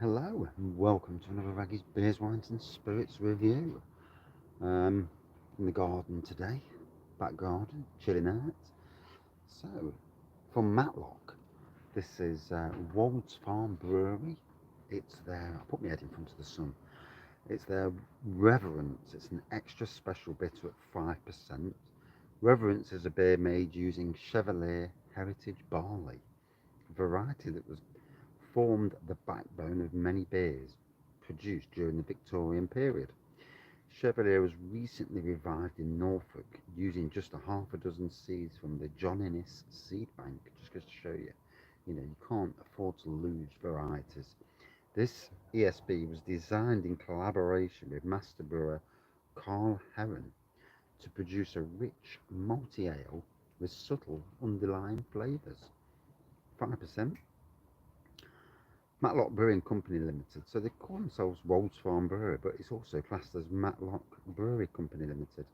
Hello and welcome to another Wraggys Beers, Wines and Spirits review. In the garden today, back garden, chilling out. So, from Matlock, this is Wolds Farm Brewery. It's their, I'll put my head in front of the sun. It's their Reverence. It's an extra special bitter at 5%. Reverence is a beer made using Chevalier Heritage Barley, a variety that was formed the backbone of many beers produced during the Victorian period. Chevalier was recently revived in Norfolk using just a half a dozen seeds from the John Innes seed bank. Just goes to show you, you can't afford to lose varieties. This ESB was designed in collaboration with master brewer Carl Heron to produce a rich malty ale with subtle underlying flavours. 5%. Matlock Brewing Company Limited. So they call themselves Wolds Farm Brewery, but it's also classed as Matlock Brewery Company Limited.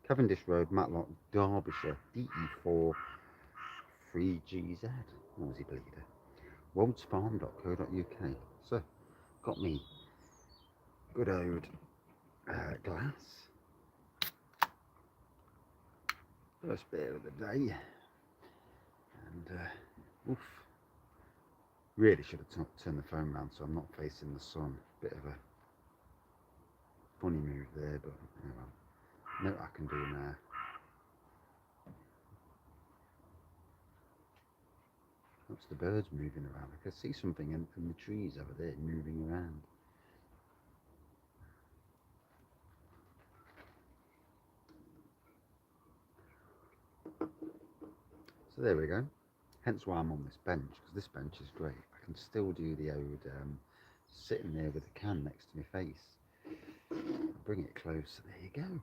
Cavendish Road, Matlock, Derbyshire, DE4 3GZ. Noisy bleeder. Woldsfarm.co.uk. So, got me good old glass. First beer of the day. And, oof. Really should have turned the phone around so I'm not facing the sun. Bit of a funny move there, but anyway, know what I can do now. That's the birds moving around. I can see something in the trees over there moving around. So there we go. Hence why I'm on this bench, because this bench is great. I can still do the old sitting there with a can next to my face. Bring it closer. There you go.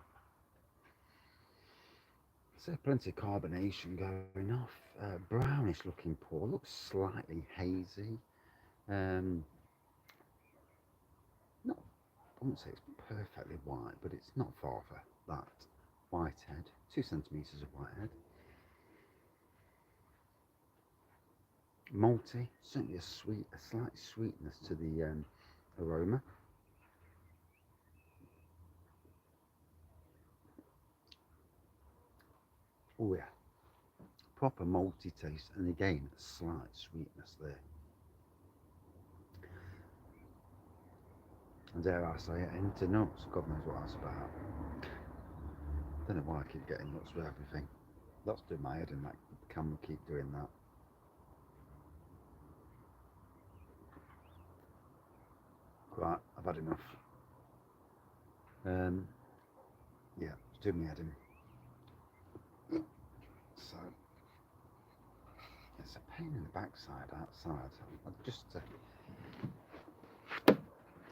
So plenty of carbonation going off. Brownish looking pour. Looks slightly hazy. Not, I wouldn't say it's perfectly white, but it's not far for that. Whitehead, 2 centimetres of whitehead. Malty, certainly a slight sweetness to the aroma. Oh yeah, proper malty taste, and again, a slight sweetness there. And dare I say it, into nuts. God knows what that's about. Don't know why I keep getting nuts with everything. That's doing my head in, that camera keep doing that. Right, I've had enough. Yeah, it's doing my head in. So, it's a pain in the backside outside. I'll just let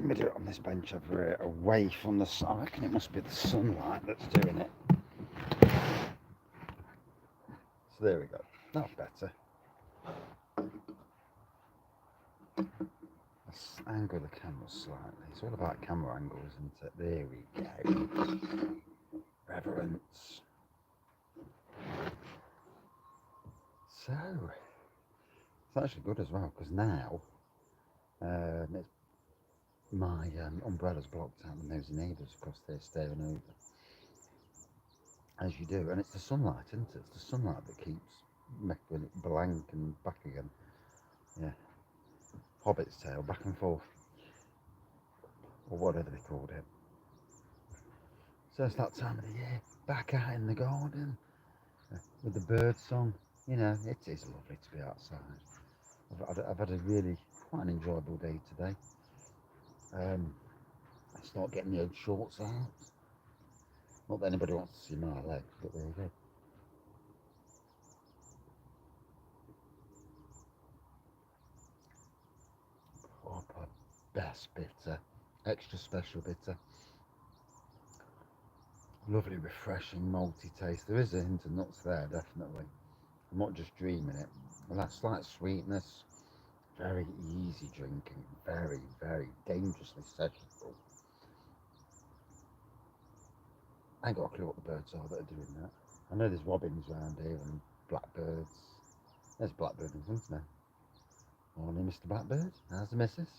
me do it on this bench over here, away from the sun. I reckon it must be the sunlight that's doing it. So there we go. That's better. Let's angle the camera slightly. It's all about camera angles, isn't it? There we go. Reverence. So, it's actually good as well, because now my umbrella's blocked out and there's neighbours across there staring over. As you do, and it's the sunlight, isn't it? It's the sunlight that keeps making it blank and back again. Yeah. Hobbit's tail, back and forth. Or whatever they called it. So it's that time of the year, back out in the garden with the bird song. You know, it is lovely to be outside. I've had a really quite an enjoyable day today. I start getting the old shorts out. Not that anybody wants to see my legs, but there you go. Proper best bitter, extra special bitter. Lovely, refreshing, malty taste. There is a hint of nuts there, definitely. I'm not just dreaming it. And that slight sweetness, very easy drinking, very, very dangerously sessionable. I ain't got a clue what the birds are that are doing that. I know there's robins around here and blackbirds. There's blackbird in front of me. Morning, Mr. Blackbird. How's the missus?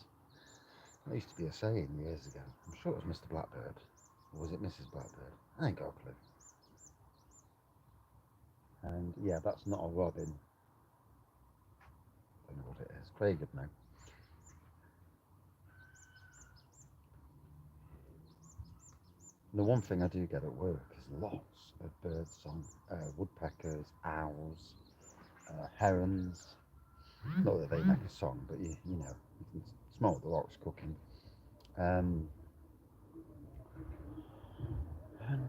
That used to be a saying years ago. I'm sure it was Mr. Blackbird. Or was it Mrs. Blackbird? I ain't got a clue. And yeah, that's not a robin. Don't know what it is. Craig would know. The one thing I do get at work is lots of bird song. Woodpeckers, owls, herons. Not that they make a song, but you know, you can smell the rocks cooking. Um, and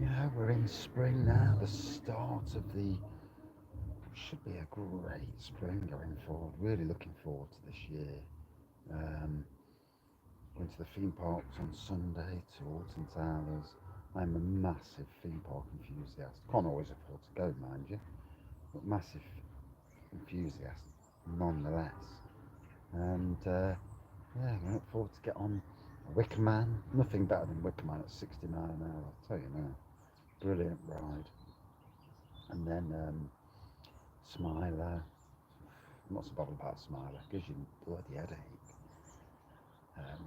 yeah, we're in spring now, the start of the should be a great spring going forward. Really looking forward to this year. Going to the theme parks on Sunday to Alton Towers. I'm a massive theme park enthusiast. Can't always afford to go, mind you, but massive enthusiast nonetheless. And yeah, I look forward to get on Wicker Man. Nothing better than Wicker Man at 60 miles an hour, I'll tell you now. Brilliant ride. And then Smiler. I'm not so bothered about Smiler, gives you a bloody headache.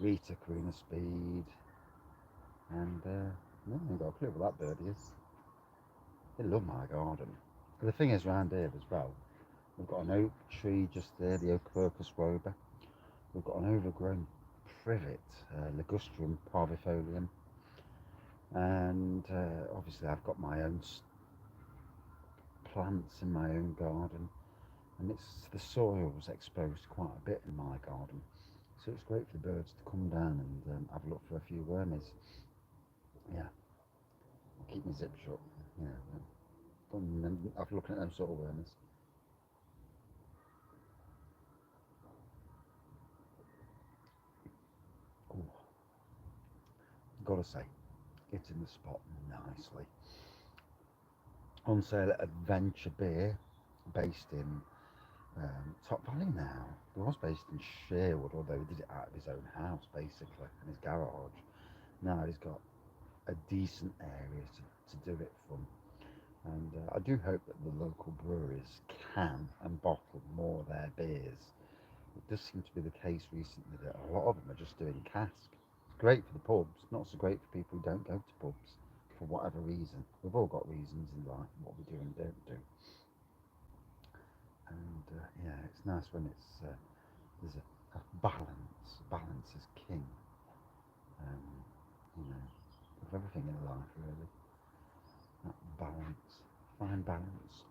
Rita, Queen of Speed. And no, I ain't got a clue what that bird is. They love my garden. But the thing is, round here as well, we've got an oak tree just there, the Ocopercus woba. We've got an overgrown privet, Ligustrum parvifolium. And obviously I've got my own plants in my own garden. And the soil's exposed quite a bit in my garden. So it's great for the birds to come down and have a look for a few wormies. Yeah, I'll keep my zip shut. Yeah, after looking at them sort of wormies. Ooh, gotta say, it's in the spot nicely. On sale at Adventure Beer, based in Top Valley now. He was based in Sherwood, although he did it out of his own house, basically, in his garage. Now he's got a decent area to do it from. And I do hope that the local breweries can and bottle more of their beers. It does seem to be the case recently that a lot of them are just doing cask. It's great for the pubs, not so great for people who don't go to pubs for whatever reason. We've all got reasons in life, what we do and don't do. And yeah, it's nice when there's a balance. Balance is king. You know, of everything in life, really. That balance, fine balance.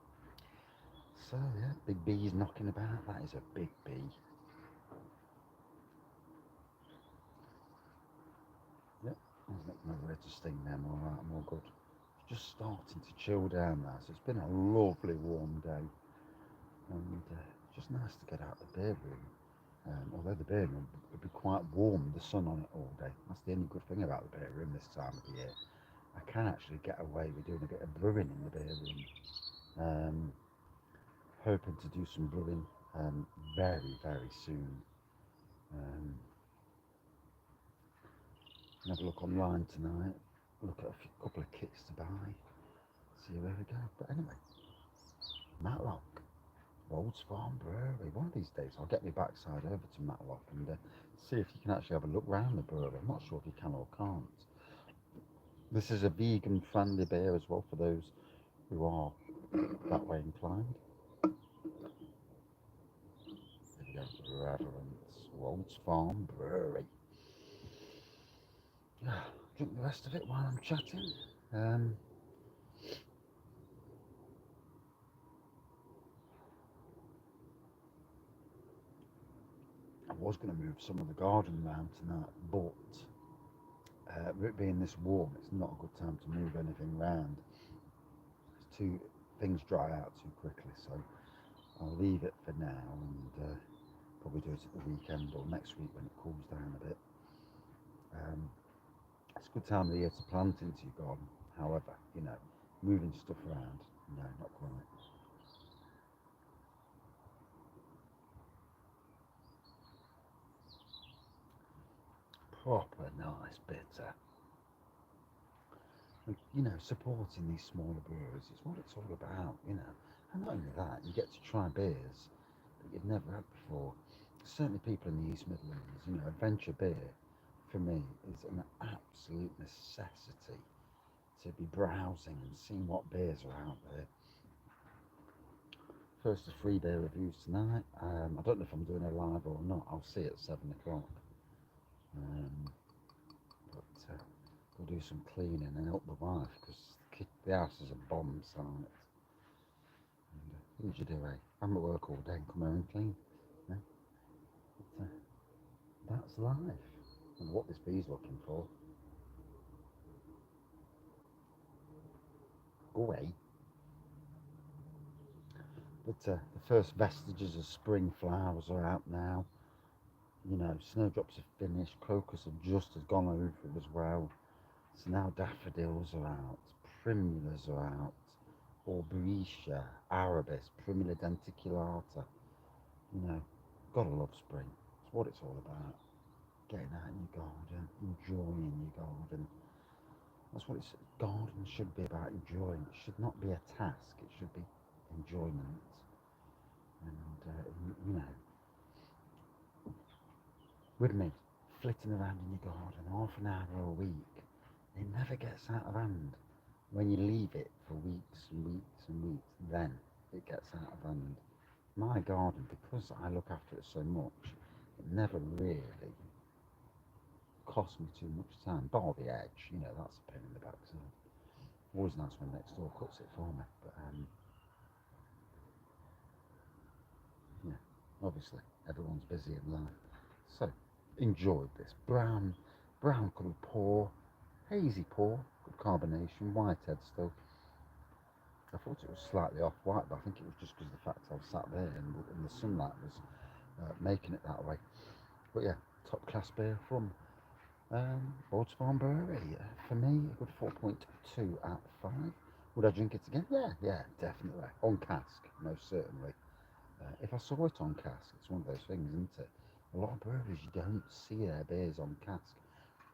So yeah, big bees knocking about. That is a big bee. Yep, there's nowhere to sting them. All right, I'm all good. It's just starting to chill down now, so it's been a lovely warm day, and just nice to get out of the beer room. Although the beer room would be quite warm, the sun on it all day. That's the only good thing about the beer room this time of the year. I can actually get away with doing a bit of brewing in the beer room. Hoping to do some brewing very, very soon. Have a look online tonight, look at a couple of kits to buy, see where we go. But anyway, Matlock, Wolds Farm Brewery. One of these days I'll get my backside over to Matlock and see if you can actually have a look round the brewery. I'm not sure if you can or can't. This is a vegan friendly beer as well for those who are that way inclined. There we go, Reverence, Wolds Farm Brewery. Drink the rest of it while I'm chatting. I was going to move some of the garden around tonight, but it being this warm, it's not a good time to move anything around. Things dry out too quickly, so I'll leave it for now and probably do it at the weekend or next week when it cools down a bit. It's a good time of the year to plant into your garden. However, you know, moving stuff around, no, not quite. Proper nice bitter. And, you know, supporting these smaller breweries is what it's all about, you know. And not only that, you get to try beers that you've never had before. certainly people in the East Midlands, you know, adventure beer for me is an absolute necessity to be browsing and seeing what beers are out there. First, the free beer reviews tonight. I don't know if I'm doing a live or not. I'll see at 7 o'clock. But we'll do some cleaning and help the wife because the house is a bomb site. And who'd you do, eh? I'm at work all day and come home and clean. Yeah? But, that's life and what this bee's looking for. Go away. But the first vestiges of spring flowers are out now. You know, snowdrops have finished, crocus have just gone over as well. So now daffodils are out, primulas are out, aubrietia, arabis, primula denticulata. You know, gotta love spring. It's what it's all about. Getting out in your garden, enjoying your garden. That's what garden should be about, enjoying. It should not be a task, it should be enjoyment. And, you know, with me, flitting around in your garden half an hour a week, it never gets out of hand. When you leave it for weeks and weeks and weeks, then it gets out of hand. My garden, because I look after it so much, it never really cost me too much time, bar the edge, you know, that's a pain in the backside. Always nice when next door cuts it for me, but yeah, obviously everyone's busy in life. So enjoyed this brown coloured pour, hazy pour, good carbonation, white head still. I thought it was slightly off white, but I think it was just because of the fact I was sat there and the sunlight was making it that way. But yeah, top class beer from Wolds Farm Brewery. For me, a good 4.2 out of 5. Would I drink it again? Yeah, definitely. On cask, most certainly. If I saw it on cask, it's one of those things, isn't it? A lot of breweries, you don't see their beers on cask.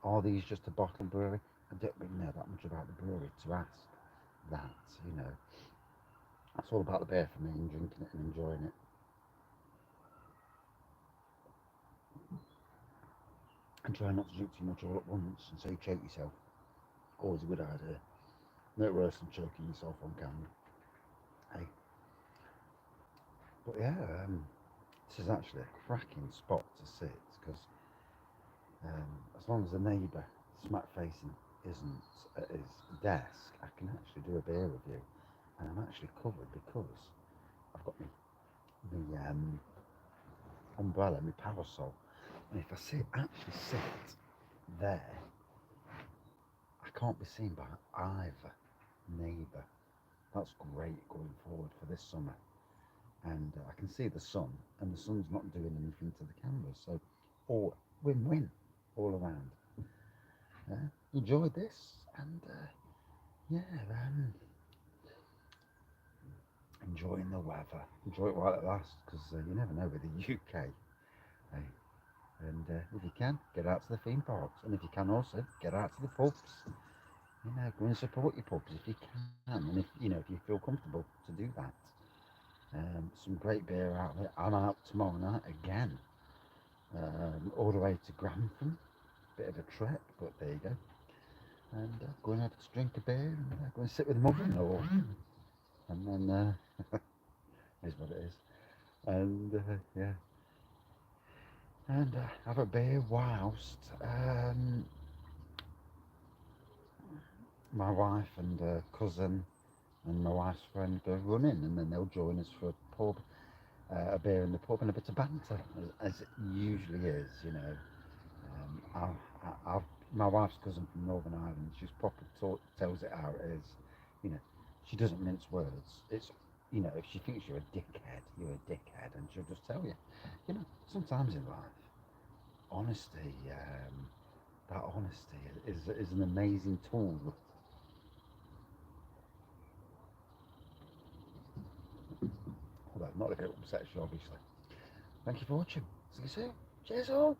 Are these just a bottle brewery? I don't really know that much about the brewery to ask that, you know. That's all about the beer for me and drinking it and enjoying it. And try not to drink too much all at once and so you choke yourself. Always a good idea. No worse than choking yourself on camera. Hey. But yeah, this is actually a cracking spot to sit because as long as the neighbour smack facing isn't at his desk, I can actually do a beer review. And I'm actually covered because I've got my umbrella, my parasol. And if I actually sit there, I can't be seen by either neighbour. That's great going forward for this summer. And I can see the sun, and the sun's not doing anything to the camera, so all win-win all around. Enjoyed this, and enjoying the weather. Enjoy it while it lasts, because you never know with the UK. And if you can, get out to the theme parks, and if you can also, get out to the pubs. You know, go and support your pubs if you can, and if you feel comfortable to do that. Some great beer out there. I'm out tomorrow night again, all the way to Grantham. Bit of a trek, but there you go. And going out to drink a beer and go and sit with mother-in-law, and then is what it is. And yeah, and have a beer whilst my wife and cousin and my wife's friend go running, and then they'll join us for a pub. A beer in the pub and a bit of banter, as it usually is, you know. My wife's cousin from Northern Ireland, she's proper tells it how it is, you know. She doesn't mince words. It's, you know, if she thinks you're a dickhead, and she'll just tell you. You know, sometimes in life, honesty, that honesty is an amazing tool. Although not a bit upset, obviously. Thank you for watching. See you soon. Cheers all.